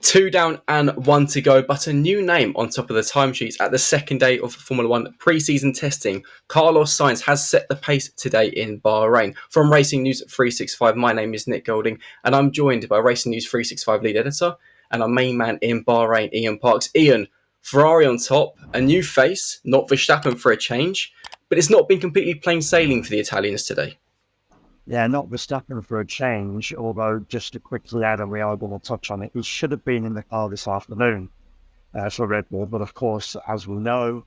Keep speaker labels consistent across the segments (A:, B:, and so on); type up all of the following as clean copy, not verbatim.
A: Two down and one to go, but a new name on top of the timesheets at the second day of Formula One pre-season testing. Carlos Sainz has set the pace today in Bahrain. From Racing News 365, my name is Nick Golding, and I'm joined by Racing News 365 lead editor and our main man in Bahrain, Ian Parks. Ian, Ferrari on top, a new face, not Verstappen for a change, but it's not been completely plain sailing for the Italians today.
B: Yeah, not Verstappen for a change, although just to quickly add, and we are going to touch on it, he should have been in the car this afternoon for Red Bull. But of course, as we know,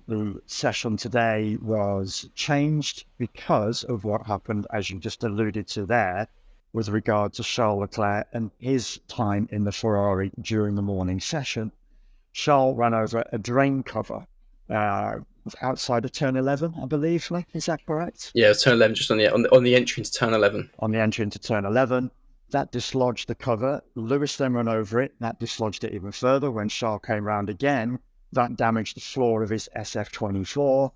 B: the session today was changed because of what happened, as you just alluded to there, with regard to Charles Leclerc and his time in the Ferrari during the morning session. Charles ran over a drain cover outside of turn 11, I believe. Is that correct?
A: Yeah, turn 11, just on the entry into turn 11.
B: On the entry into turn 11, that dislodged the cover. Lewis then ran over it. That dislodged it even further. When Charles came round again, that damaged the floor of his SF24.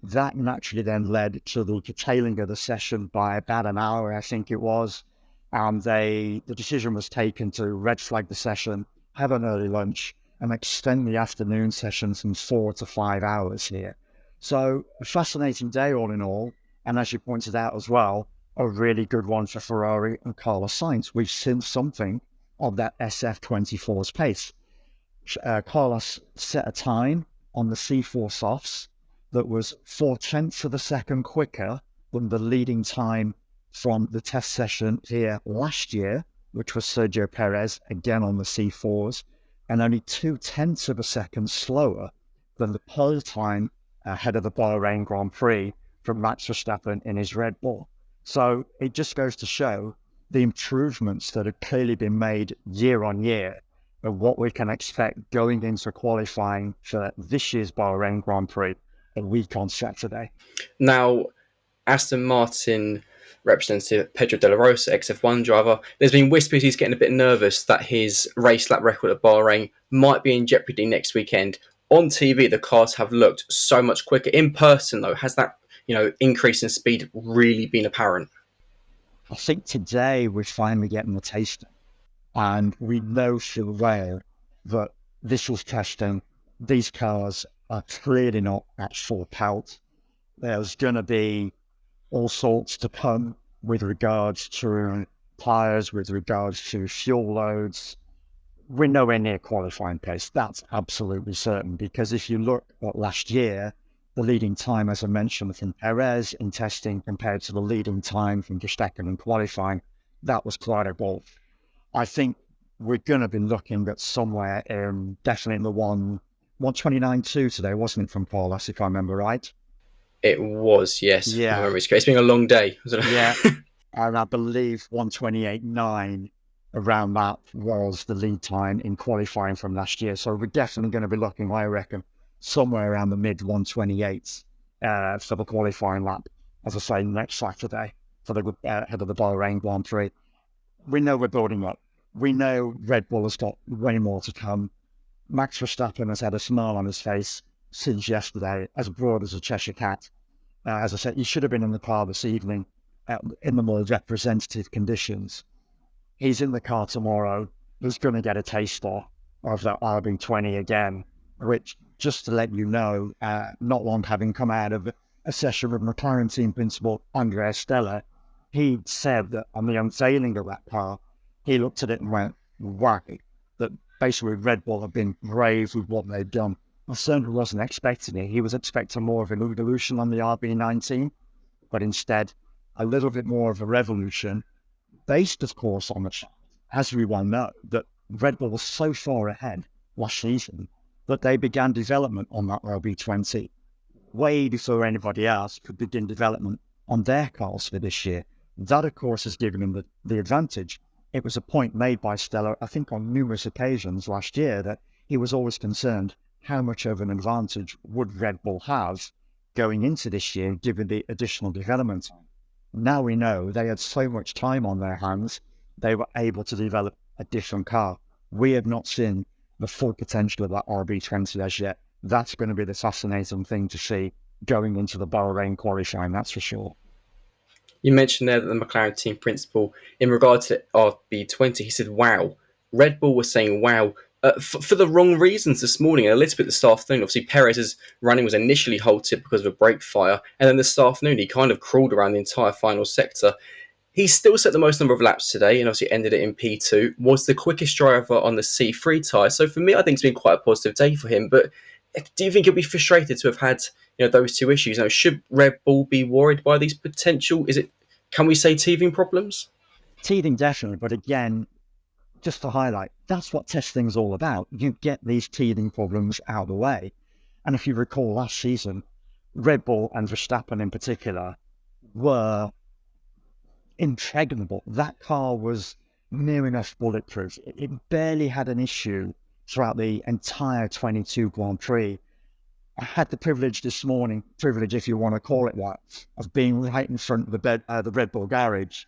B: That naturally then led to the curtailing of the session by about an hour, I think it was. And the decision was taken to red flag the session, have an early lunch, and extend the afternoon session from 4 to 5 hours here. So a fascinating day all in all, and as you pointed out as well, a really good one for Ferrari and Carlos Sainz. We've seen something of that SF24's pace. Carlos set a time on the C4 softs that was 0.4 of a second quicker than the leading time from the test session here last year, which was Sergio Perez, again on the C4s, and only 0.2 of a second slower than the pole time ahead of the Bahrain Grand Prix from Max Verstappen in his Red Bull. So it just goes to show the improvements that have clearly been made year on year and what we can expect going into qualifying for this year's Bahrain Grand Prix a week on Saturday.
A: Now, Aston Martin representative Pedro de la Rosa, XF1 driver, there's been whispers he's getting a bit nervous that his race lap record at Bahrain might be in jeopardy next weekend. On TV, the cars have looked so much quicker. In person, though, has that increase in speed really been apparent?
B: I think today we're finally getting the taste, and we know full well that this was testing. These cars are clearly not at full pelt. There's going to be all sorts to come with regards to tyres, with regards to fuel loads. We're nowhere near qualifying pace. That's absolutely certain, because if you look at last year, the leading time, as I mentioned, from Perez in testing compared to the leading time from Verstappen in qualifying, that was quite a gulf. I think we're going to be looking at somewhere definitely in the 129.2 today, wasn't it, from Carlos, if I remember right?
A: It was, yes.
B: Yeah.
A: It's been a long day, wasn't it?
B: Yeah. And I believe 128.9 around that was the lead time in qualifying from last year. So we're definitely going to be looking, I reckon, somewhere around the mid 128s for the qualifying lap, as I say, next Saturday for the head of the Bahrain Grand Prix. We know we're building up. We know Red Bull has got way more to come. Max Verstappen has had a smile on his face since yesterday, as broad as a Cheshire cat. As I said, he should have been in the car this evening in the more representative conditions. He's in the car tomorrow. He's going to get a taster of that RB20 again, which, just to let you know, not long having come out of a session with McLaren team principal Andrea Stella, he said that on the unveiling of that car, he looked at it and went, wow, that basically Red Bull have been brave with what they've done. I certainly wasn't expecting it. He was expecting more of an evolution on the RB19, but instead a little bit more of a revolution, based, of course, on the fact, as we well know, that Red Bull was so far ahead last season that they began development on that RB20 way before anybody else could begin development on their cars for this year. That, of course, has given them the advantage. It was a point made by Stella, I think, on numerous occasions last year, that he was always concerned how much of an advantage would Red Bull have going into this year, given the additional development time. Now we know they had so much time on their hands, they were able to develop a different car. We have not seen the full potential of that RB20 as yet. That's going to be the fascinating thing to see going into the Bahrain qualifying, that's for sure.
A: You mentioned there that the McLaren team principal, in regard to RB20, he said, wow, Red Bull was saying, wow, for the wrong reasons this morning. And a little bit this afternoon, obviously Perez's running was initially halted because of a brake fire, and then this afternoon he kind of crawled around the entire final sector. He still set the most number of laps today and obviously ended it in P2, was the quickest driver on the C3 tyre. So for me, I think it's been quite a positive day for him. But do you think he'll be frustrated to have had those two issues? Should Red Bull be worried by these potential, can we say teething problems?
B: Teething definitely, but again, just to highlight, that's what testing's all about. You get these teething problems out of the way. And if you recall last season, Red Bull and Verstappen in particular were impregnable. That car was near enough bulletproof. It barely had an issue throughout the entire 22 Grand Prix. I had the privilege this morning, if you want to call it that, of being right in front of the Red Bull garage.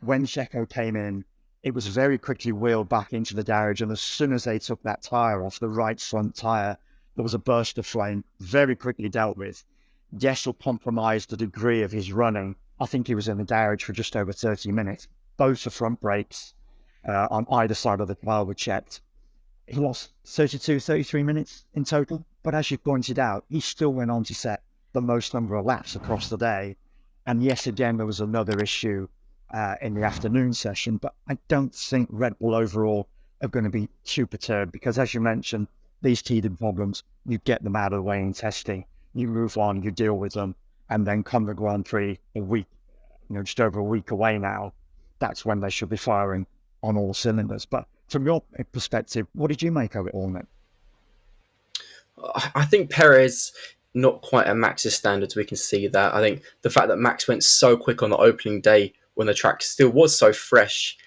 B: When Checo came in, it was very quickly wheeled back into the garage, and as soon as they took that tyre off, the right front tyre, there was a burst of flame, very quickly dealt with. Yes, will compromise the degree of his running. I think he was in the garage for just over 30 minutes. Both the front brakes on either side of the tyre were checked. He lost 32, 33 minutes in total. But as you pointed out, he still went on to set the most number of laps across the day. And yes, again, there was another issue in the afternoon session. But I don't think Red Bull overall are going to be too perturbed because, as you mentioned, these teething problems, you get them out of the way in testing. You move on, you deal with them. And then come the Grand Prix a week, just over a week away now, that's when they should be firing on all cylinders. But from your perspective, what did you make of it all, Nick?
A: I think Perez, not quite at Max's standards, we can see that. I think the fact that Max went so quick on the opening day when the track still was so fresh,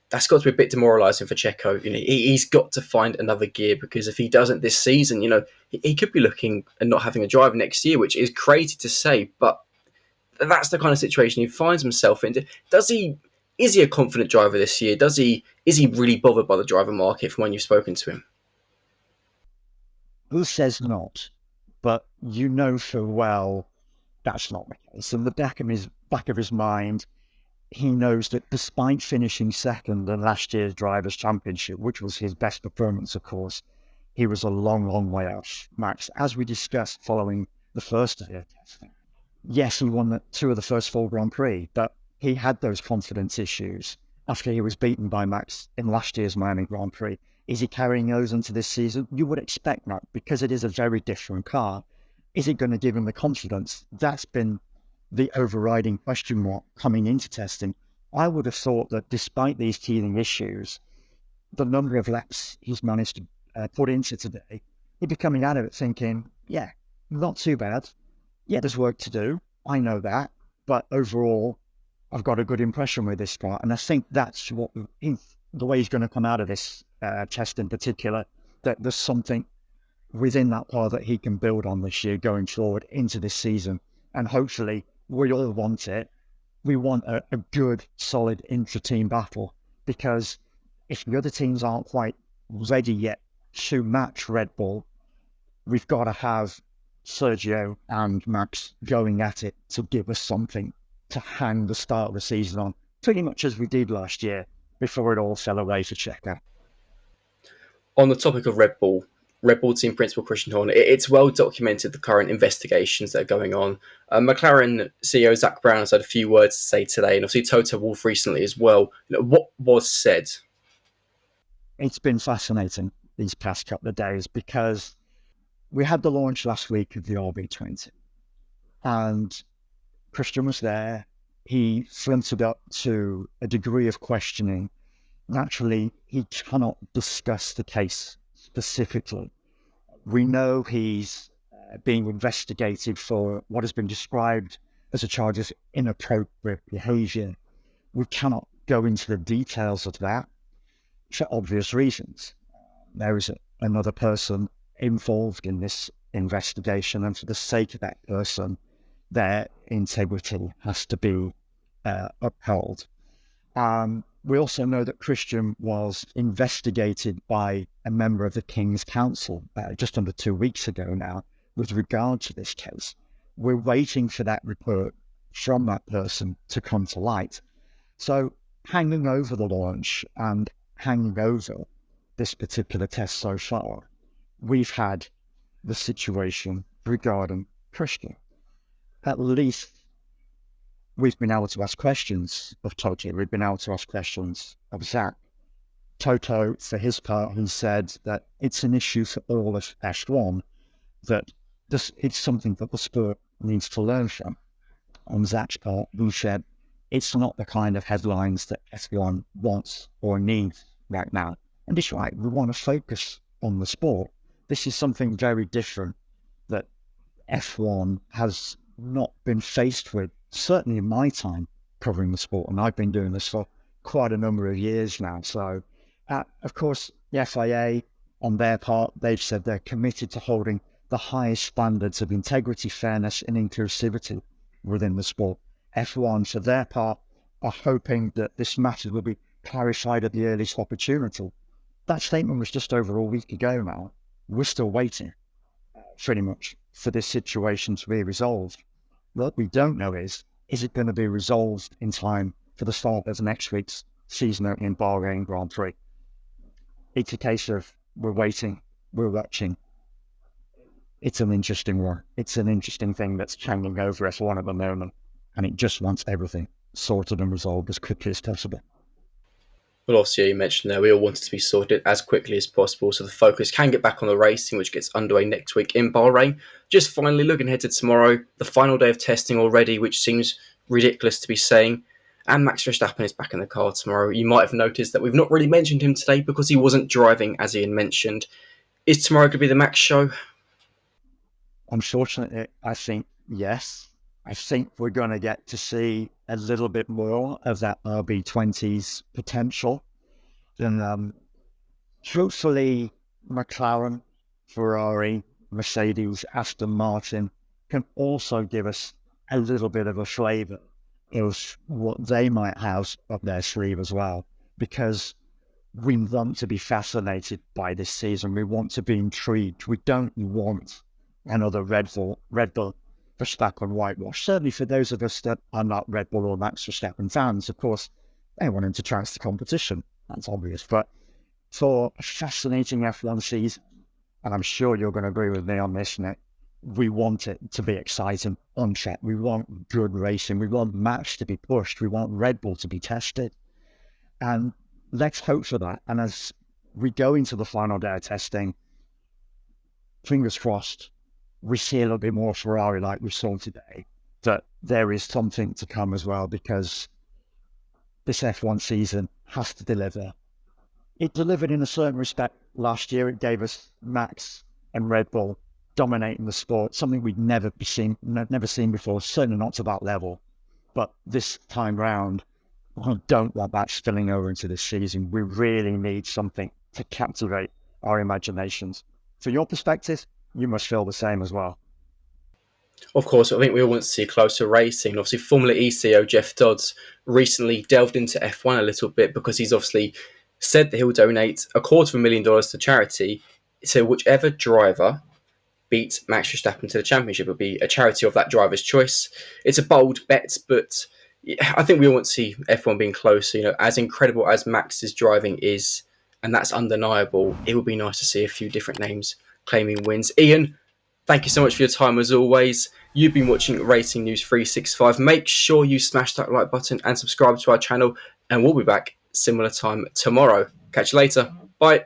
A: that's got to be a bit demoralising for Checo. He's got to find another gear because if he doesn't this season, he could be looking and not having a driver next year, which is crazy to say, but that's the kind of situation he finds himself in. Is he a confident driver this year? Is he really bothered by the driver market from when you've spoken to him?
B: Who says not? But full well that's not the case. In the back of his mind, he knows that despite finishing second in last year's Drivers' Championship, which was his best performance, of course, he was a long, long way off Max. As we discussed following the first day of testing, yes, he won two of the first four Grand Prix, but he had those confidence issues after he was beaten by Max in last year's Miami Grand Prix. Is he carrying those into this season? You would expect that because it is a very different car. Is it going to give him the confidence? That's been the overriding question mark coming into testing. I would have thought that despite these teething issues, the number of laps he's managed to put into today, he'd be coming out of it thinking, yeah, not too bad. Yeah, there's work to do. I know that. But overall, I've got a good impression with this car. And I think that's the way he's going to come out of this test in particular, that there's something within that car that he can build on this year going forward into this season. And hopefully, we all want it. We want a good, solid intra-team battle because if the other teams aren't quite ready yet to match Red Bull, we've got to have Sergio and Max going at it to give us something to hang the start of the season on, pretty much as we did last year before it all fell away for Checo.
A: On the topic of Red Bull team principal Christian Horner, it's well documented the current investigations that are going on. McLaren CEO Zak Brown has had a few words to say today, and obviously Toto Wolff recently as well. What was said?
B: It's been fascinating these past couple of days because we had the launch last week of the RB20 and Christian was there. He flinted up to a degree of questioning. Naturally, he cannot discuss the case specifically. We know he's being investigated for what has been described as a charge of inappropriate behaviour. We cannot go into the details of that for obvious reasons. There is another person involved in this investigation, and for the sake of that person, their integrity has to be upheld. We also know that Christian was investigated by a member of the King's Council just under 2 weeks ago now with regard to this case. We're waiting for that report from that person to come to light. So hanging over the launch and hanging over this particular test so far, we've had the situation regarding Christian. At least we've been able to ask questions of Toto. We've been able to ask questions of Zach. Toto, for his part, he said that it's an issue for all of F1, that it's something that the sport needs to learn from. On Zach's part, he said it's not the kind of headlines that F1 wants or needs right now. And it's right, we want to focus on the sport. This is something very different that F1 has not been faced with, certainly in my time covering the sport, and I've been doing this for quite a number of years now. So, of course, the FIA, on their part, they've said they're committed to holding the highest standards of integrity, fairness, and inclusivity within the sport. F1, for their part, are hoping that this matter will be clarified at the earliest opportunity. That statement was just over a week ago now. We're still waiting, pretty much, for this situation to be resolved. What we don't know is it going to be resolved in time for the start of next week's season opening Bahrain Grand Prix? It's a case of we're waiting, we're watching. It's an interesting one. It's an interesting thing that's hanging over F1 at the moment, and it just wants everything sorted and resolved as quickly as possible.
A: Well, obviously, you mentioned there we all want it to be sorted as quickly as possible so the focus can get back on the racing, which gets underway next week in Bahrain. Just finally looking ahead to tomorrow, the final day of testing already, which seems ridiculous to be saying. And Max Verstappen is back in the car tomorrow. You might have noticed that we've not really mentioned him today because he wasn't driving, as Ian mentioned. Is tomorrow going to be the Max show?
B: Unfortunately, I think yes. I think we're going to get to see a little bit more of that RB20's potential. And truthfully, McLaren, Ferrari, Mercedes, Aston Martin can also give us a little bit of a flavour of what they might have up their sleeve as well, because we want to be fascinated by this season. We want to be intrigued. We don't want another Red Bull Verstappen whitewash. Certainly for those of us that are not Red Bull or Max Verstappen fans, of course, they want him to chance the competition. That's obvious. But for a fascinating F1 season, and I'm sure you're going to agree with me on this, Nick, we want it to be exciting, unchecked. We want good racing. We want Max to be pushed. We want Red Bull to be tested. And let's hope for that. And as we go into the final day of testing, fingers crossed, we see a little bit more Ferrari like we saw today, that there is something to come as well, because this F1 season has to deliver. It delivered in a certain respect last year. It gave us Max and Red Bull dominating the sport, something we'd never seen before, certainly not to that level. But this time round, I don't want that spilling over into this season. We really need something to captivate our imaginations. From your perspective, you must feel the same as well.
A: Of course, I think we all want to see closer racing. Obviously, Formula E CEO Jeff Dodds recently delved into F1 a little bit because he's obviously said that he'll donate $250,000 to charity. So whichever driver beats Max Verstappen to the championship will be a charity of that driver's choice. It's a bold bet, but I think we all want to see F1 being closer. You know, as incredible as Max's driving is, and that's undeniable, it would be nice to see a few different names claiming wins. Ian, thank you so much for your time as always. You've been watching Racing News 365. Make sure you smash that like button and subscribe to our channel, and we'll be back similar time tomorrow. Catch you later. Bye.